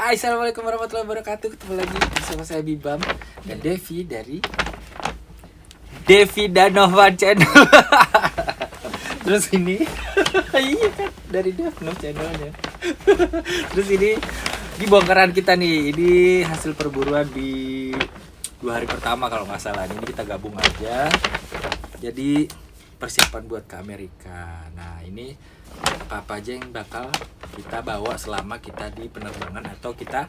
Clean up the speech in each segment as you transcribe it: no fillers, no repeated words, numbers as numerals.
Assalamualaikum warahmatullahi wabarakatuh. Ketemu lagi bersama saya Bibam dan Devi dari Devi Danova Channel. Terus ini iya kan dari Danova channelnya. Terus ini bongkaran kita nih. Ini hasil perburuan di 2 hari pertama kalau nggak salah. Ini kita gabung aja. Jadi persiapan buat ke Amerika. Nah ini apa aja yang bakal kita bawa selama kita di penerbangan atau kita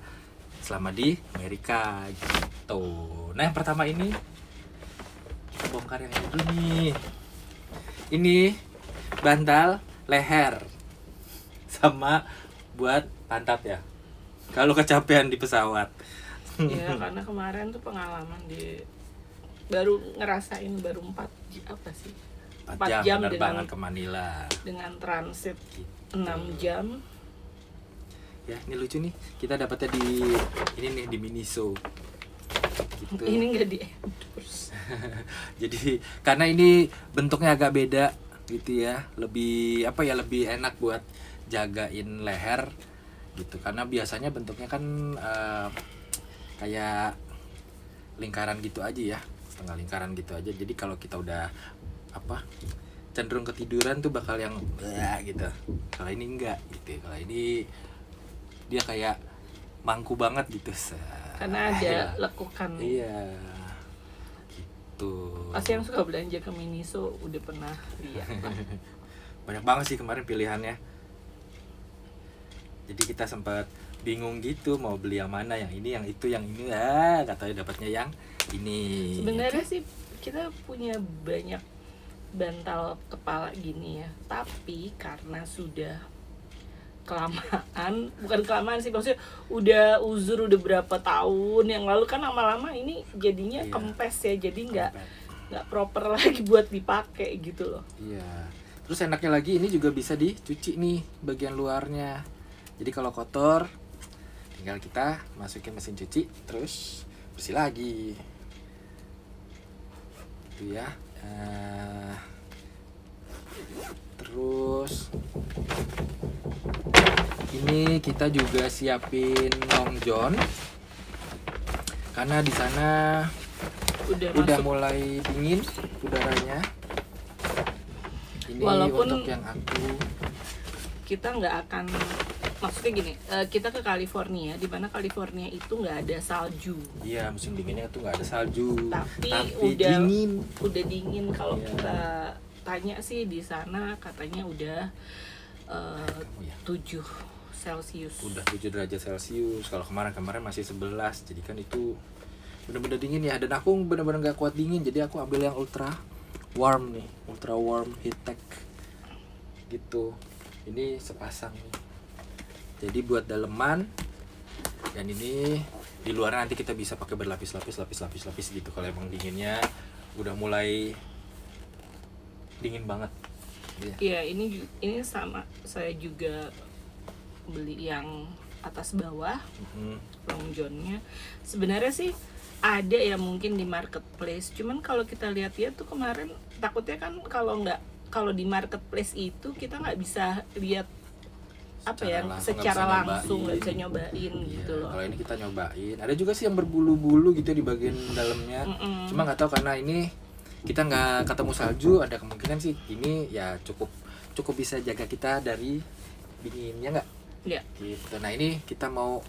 selama di Amerika gitu. Nah yang pertama ini kita bongkar yang ini dulu nih. Ini bantal leher sama buat pantat ya. Kalau kecapean di pesawat. Iya karena kemarin tuh pengalaman baru ngerasain 4 jam penerbangan ke Manila dengan transit gitu. 6 jam. Ya ini lucu nih, kita dapatnya di ini nih di Miniso gitu. Ini nggak di endorse. Jadi karena ini bentuknya agak beda gitu ya, lebih lebih enak buat jagain leher gitu. Karena biasanya bentuknya kan kayak lingkaran gitu aja ya, setengah lingkaran gitu aja. Jadi kalau kita udah cenderung ketiduran tuh bakal yang gitu. Kalau ini enggak gitu. Kalau ini dia kayak mangku banget gitu. Karena ada lekukan. Iya. Gitu. Pasti yang suka belanja ke Miniso udah pernah lihat. Banyak banget sih kemarin pilihannya. Jadi kita sempat bingung gitu mau beli yang mana, yang ini, yang itu, yang ini. Katanya dapatnya yang ini. Sebenarnya sih kita punya banyak bantal kepala gini ya, tapi karena sudah bukan kelamaan sih, maksudnya udah udah berapa tahun yang lalu kan, lama-lama ini jadinya kempes ya, jadi nggak proper lagi buat dipakai gitu loh. Iya. Terus enaknya lagi ini juga bisa dicuci nih bagian luarnya. Jadi kalau kotor tinggal kita masukin mesin cuci terus bersih lagi. Itu ya. Terus ini kita juga siapin long john karena di sana udah mulai dingin udaranya. Ini walaupun untuk yang kita nggak akan, maksudnya gini, kita ke California, di mana California itu nggak ada salju. Iya, musim dinginnya tuh nggak ada salju. Tapi udah dingin. Kalau kita tanya sih di sana katanya udah 7 Celcius. Udah 7 derajat Celcius. Kalau kemarin masih 11. Jadi kan itu bener-bener dingin ya. Dan aku bener-bener nggak kuat dingin. Jadi aku ambil yang ultra warm nih, ultra warm heat tech gitu. Ini sepasang nih. Jadi buat daleman, dan ini di luar nanti kita bisa pakai berlapis gitu kalau emang dinginnya udah mulai dingin banget. Iya, ini sama saya juga beli yang atas bawah, long john-nya. Sebenarnya sih ada ya mungkin di marketplace, cuman kalau kita lihat tuh kemarin takutnya kan kalau di marketplace itu kita nggak bisa lihat secara langsung nggak bisa nyobain gitu loh. Kalau ini kita nyobain, ada juga sih yang berbulu-bulu gitu di bagian dalamnya. Cuma nggak tahu karena ini kita nggak ketemu salju, ada kemungkinan sih ini ya cukup bisa jaga kita dari dinginnya nggak? Iya. Gitu. Nah ini kita mau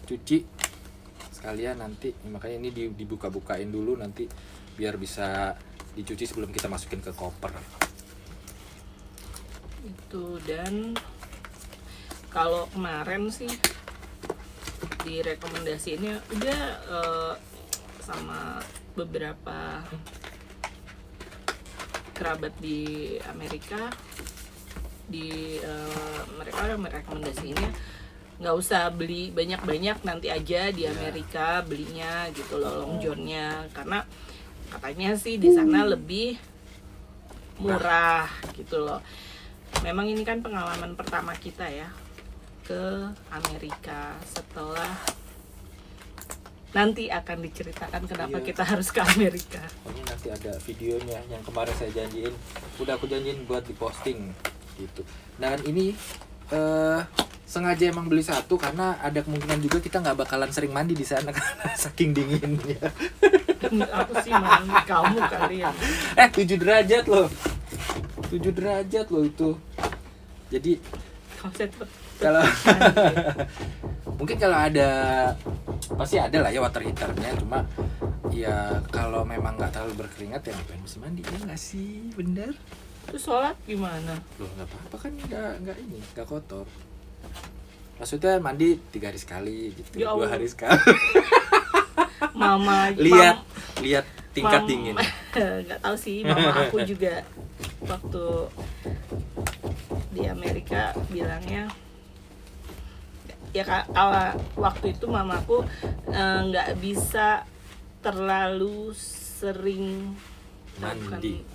cuci sekalian nanti, makanya ini dibuka-bukain dulu nanti biar bisa dicuci sebelum kita masukin ke koper. Itu. Dan kalau kemarin sih direkomendasiinnya udah sama beberapa kerabat di Amerika, mereka udah merekomendasiinnya nggak usah beli banyak-banyak, nanti aja di Amerika belinya gitu loh, long john-nya, karena katanya sih di sana lebih murah gitu loh. Memang ini kan pengalaman pertama kita ya ke Amerika, setelah nanti akan diceritakan kenapa kita harus ke Amerika. Ini nanti ada videonya yang kemarin saya udah aku janjiin buat diposting gitu. Dan ini sengaja emang beli satu karena ada kemungkinan juga kita nggak bakalan sering mandi di sana karena saking dinginnya. Aku sih mandi, kamu kali ya. 7 derajat loh. 7 derajat loh itu. Jadi Kalau saya tetap kalau mungkin kalau ada pasti ada lah ya water heaternya, cuma ya kalau memang nggak terlalu berkeringat ya ngapain mesti mandi ya nggak sih, bener? Terus sholat gimana? Loh nggak apa-apa kan, nggak kotor. Maksudnya mandi 3 hari sekali gitu, Ya 2 Allah. hari sekali. Mama lihat tingkat dingin. Nggak tahu sih, mama aku juga waktu di Amerika bilangnya ya waktu itu mamaku nggak bisa terlalu sering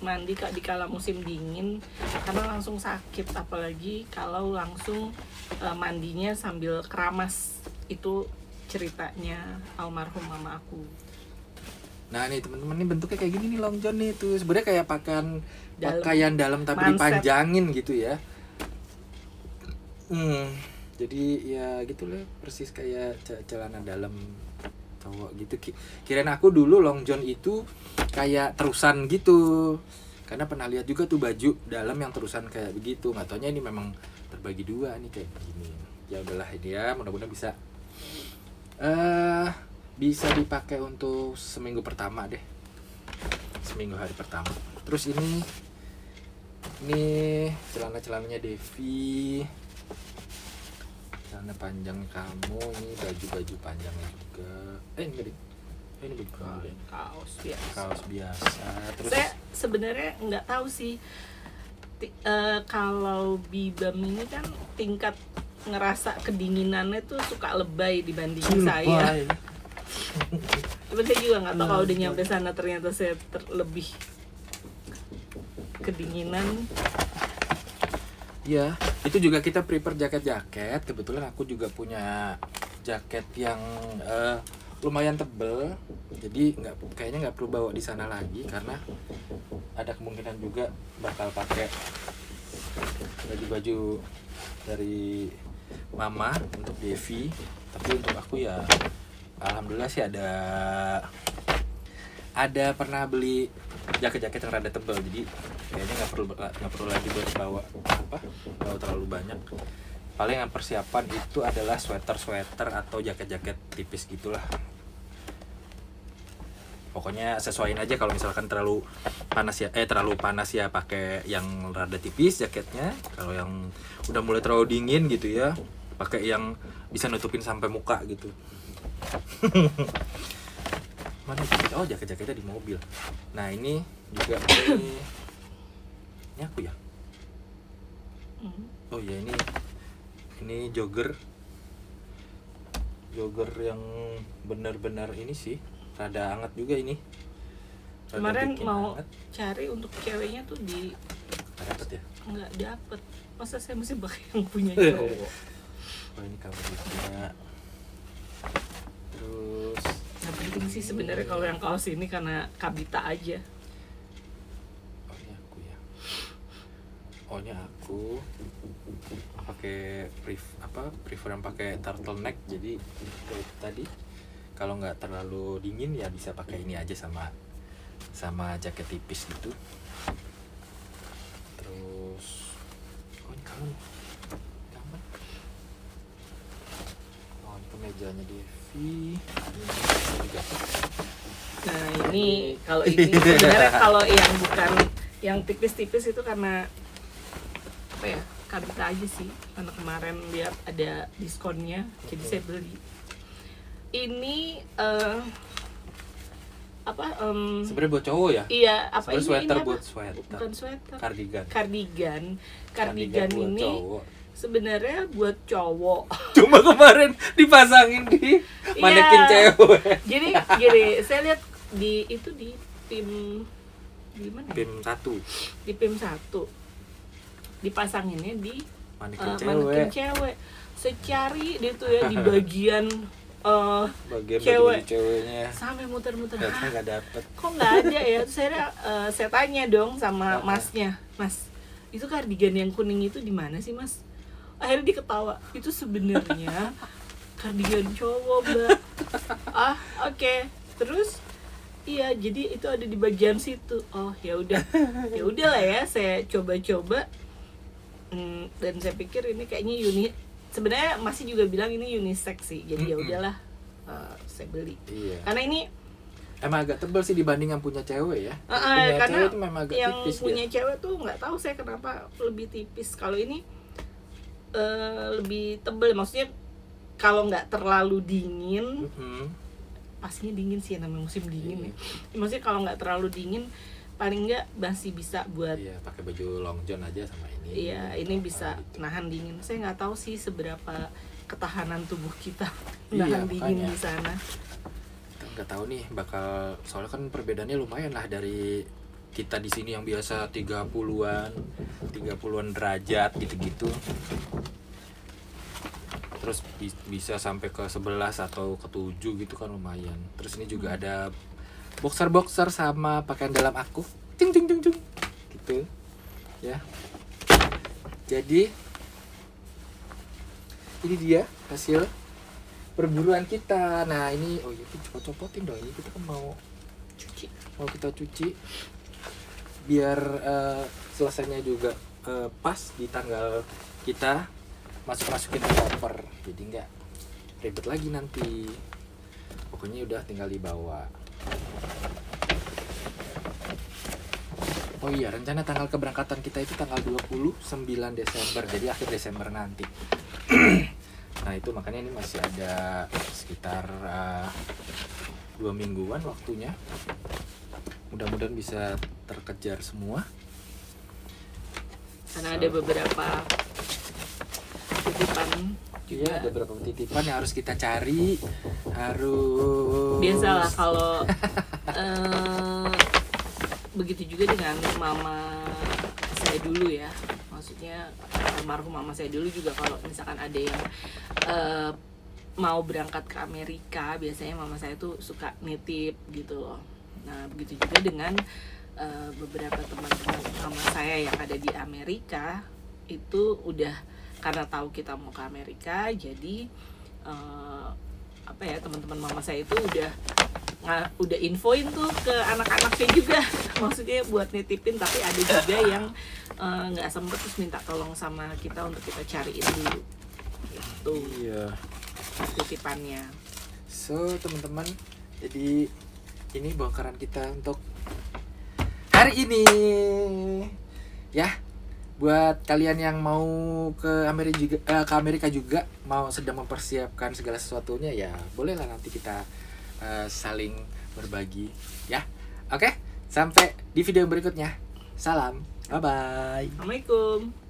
mandi kak di kala musim dingin karena langsung sakit, apalagi kalau langsung mandinya sambil keramas. Itu ceritanya almarhum mama aku. Nah nih teman-teman, nih bentuknya kayak gini nih long john nih, tuh sebenarnya kayak pakaian dalam tapi Manset. dipanjangin gitu ya. Jadi ya gitulah, persis kayak celana dalam cowok gitu. Kirain aku dulu long john itu kayak terusan gitu, karena pernah lihat juga tuh baju dalam yang terusan kayak begitu. Nggak taunya ini memang terbagi dua nih kayak begini. Ya udahlah dia, mudah-mudahan bisa dipakai untuk seminggu pertama deh, seminggu hari pertama. Terus ini celananya Devi, celana panjang kamu, ini baju panjangnya juga. Ini baju kamu, Kaos biasa. kaos biasa. Terus Saya sebenarnya nggak tahu sih kalau Bibam ini kan tingkat ngerasa kedinginannya tuh suka lebay dibanding saya. Tapi saya juga nggak tahu kalau udah nyampe sana ternyata saya lebih kedinginan. ya itu juga kita prepare jaket. Kebetulan aku juga punya jaket yang lumayan tebel, jadi kayaknya nggak perlu bawa di sana lagi karena ada kemungkinan juga bakal pakai baju dari mama untuk Devi. Tapi untuk aku ya alhamdulillah sih ada pernah beli jaket-jaket yang rada tebal, jadi kayaknya nggak perlu lagi buat bawa terlalu banyak. Paling yang persiapan itu adalah sweater atau jaket-jaket tipis gitulah. Pokoknya sesuaiin aja, kalau misalkan terlalu panas ya pakai yang rada tipis jaketnya. Kalau yang udah mulai terlalu dingin gitu ya, pakai yang bisa nutupin sampai muka gitu. Mana itu? Oh, jaket-jaketnya di mobil. Nah, ini juga ini aku ya. Oh ya, ini jogger yang benar-benar ini sih, rada hangat juga ini. Kemarin mau cari untuk ceweknya tuh dapet ya? Nggak dapet. Masa saya mesti pakai yang punya cowok? Oh, ini kamu juga. Terus Nggak penting sih sebenarnya kalau yang kaos ini, karena Kabita aja. Ohnya aku pakai prefer yang pakai turtleneck, jadi kayak tadi kalau nggak terlalu dingin ya bisa pakai ini aja sama jaket tipis gitu. Terus ini kalung. Oh, ini kemejanya Devi. Nah ini kalau ini sebenarnya kalau yang bukan yang tipis-tipis itu karena apa ya, Kabita aja sih, karena kemarin lihat ada diskonnya jadi saya beli. Ini Sebenarnya buat cowok ya? Iya, apa ini? Sweater Ini apa? buat sweater. Bukan sweater. Buat Kardigan ini cowok. sebenarnya buat cowok. Cuma kemarin dipasangin di manekin cewek. Jadi gini, saya lihat di PIM di mana? PIM 1. Di PIM 1. Dipasanginnya di Manekin manekin cewek. Secari dia tuh ya di bagian cewek. Ceweknya. Sampai muter-muter. Ternyata nggak dapet. Kok nggak ada ya? Terus saya tanya dong sama masnya, Mas, itu kardigan yang kuning itu di mana sih Mas? akhirnya dia ketawa. Itu sebenarnya kardigan cowok, Mbak. Oke. Terus iya, jadi itu ada di bagian situ. Oh ya udah, ya udahlah ya, saya coba-coba. Dan saya pikir ini kayaknya sebenarnya masih juga bilang ini unisex sih. Jadi ya udahlah, saya beli. Iya. Karena ini emang agak tebal sih dibanding yang punya cewek ya. karena Cewek itu memang agak yang tipis punya dia. cewek tuh nggak tahu saya kenapa lebih tipis. Kalau ini lebih tebal, maksudnya kalau nggak terlalu dingin, pastinya dingin sih, namanya musim dingin ya. Maksudnya kalau nggak terlalu dingin, paling nggak masih bisa buat pakai baju long john aja sama ini. Iya, ini bisa gitu. nahan dingin. Saya nggak tahu sih seberapa ketahanan tubuh kita Iya, nahan dingin makanya. di sana. Kita nggak tahu nih bakal, soalnya kan perbedaannya lumayan lah dari kita di sini yang biasa 30-an derajat gitu-gitu. Terus bisa sampai ke 11 atau ke 7 gitu kan lumayan. Terus ini juga ada boxer sama pakaian dalam aku. Ting ting ting ting. Gitu. Ya. Jadi ini dia hasil perburuan kita. Nah, ini oh iya, copot-copotin dong. Ini kita kan mau kita cuci biar selesainya juga pas di tanggal kita masukin ke koper, jadi nggak ribet lagi nanti. Pokoknya udah tinggal dibawa. Oh iya, rencana tanggal keberangkatan kita itu tanggal 29 Desember, jadi akhir Desember nanti. Nah itu makanya ini masih ada sekitar 2 mingguan waktunya. Mudah-mudahan bisa terkejar semua. Karena ada beberapa titipan juga. Iya, ada beberapa titipan yang harus kita cari. Harus Biasalah kalau begitu juga dengan mama saya dulu ya. Maksudnya almarhum mama saya dulu juga, kalau misalkan ada yang mau berangkat ke Amerika, biasanya mama saya tuh suka nitip gitu loh. Nah begitu juga dengan beberapa teman-teman mama saya yang ada di Amerika, itu udah karena tahu kita mau ke Amerika, jadi teman-teman mama saya itu udah infoin tuh ke anak-anaknya juga, maksudnya buat nitipin. Tapi ada juga yang nggak sempet, terus minta tolong sama kita untuk kita cariin dulu itu titipannya. So teman-teman, jadi ini bongkaran kita untuk hari ini ya. Buat kalian yang mau ke Amerika juga mau sedang mempersiapkan segala sesuatunya, ya bolehlah nanti kita saling berbagi ya. Oke, sampai di video berikutnya. Salam, bye bye. Assalamualaikum.